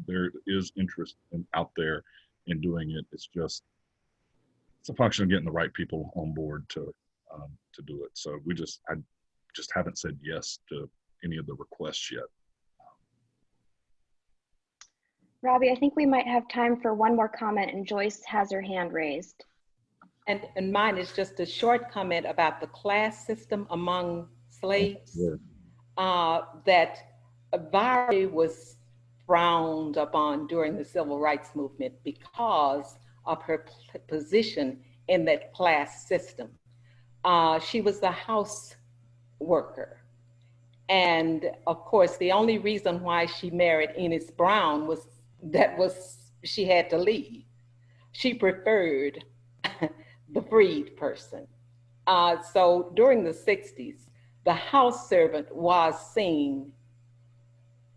there is interest out there in doing it. It's a function of getting the right people on board to do it. So I just haven't said yes to any of the requests yet. Robby, I think we might have time for one more comment, and Joyce has her hand raised. And mine is just a short comment about the class system among slaves. That Vyry was frowned upon during the Civil Rights Movement because of her position in that class system. She was a house worker. And of course, the only reason why she married Enos Brown was she had to leave. She preferred the freed person. So during the 60s, the house servant was seen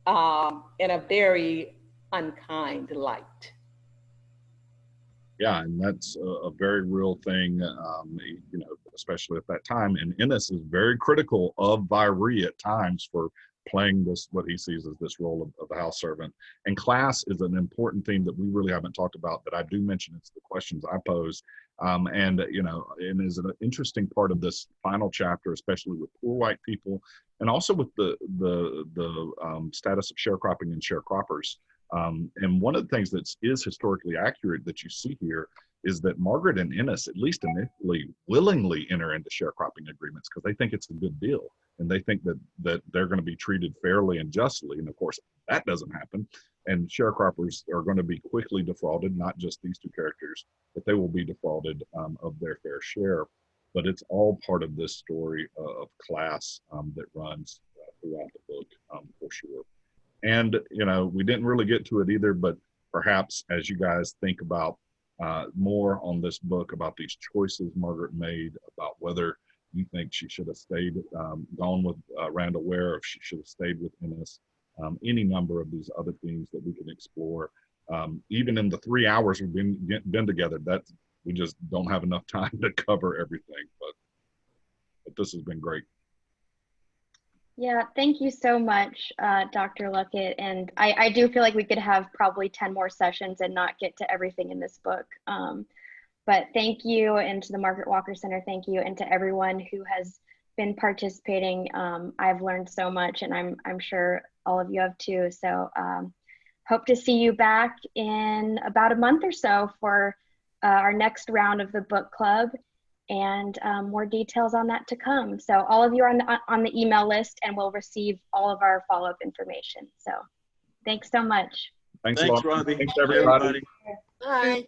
in a very unkind light. Yeah, and that's a very real thing, especially at that time. And Ennis is very critical of Vyry at times for playing what he sees as this role of the house servant. And class is an important theme that we really haven't talked about, that I do mention. It's the questions I pose. And is an interesting part of this final chapter, especially with poor white people, and also with the status of sharecropping and sharecroppers. And one of the things that is historically accurate that you see here is that Margaret and Ennis, at least initially, willingly enter into sharecropping agreements because they think it's a good deal. And they think that they're going to be treated fairly and justly. And of course, that doesn't happen. And sharecroppers are going to be quickly defrauded, not just these two characters, but they will be defrauded of their fair share. But it's all part of this story of class that runs throughout the book, for sure. And, we didn't really get to it either, but perhaps as you guys think about more on this book about these choices Margaret made, about whether you think she should have stayed, gone with Randall Ware, if she should have stayed with Ennis, any number of these other themes that we can explore. Even in the 3 hours we've been together, we just don't have enough time to cover everything, but this has been great. Yeah, thank you so much, Dr. Luckett. And I do feel like we could have probably 10 more sessions and not get to everything in this book. But thank you, and to the Margaret Walker Center, thank you, and to everyone who has been participating. I've learned so much, and I'm sure all of you have too. So hope to see you back in about a month or so for our next round of the book club, and more details on that to come. So all of you are on the email list, and we'll receive all of our follow-up information. So thanks so much. Thanks Thanks, a lot. Robby. Thanks, everybody. Bye.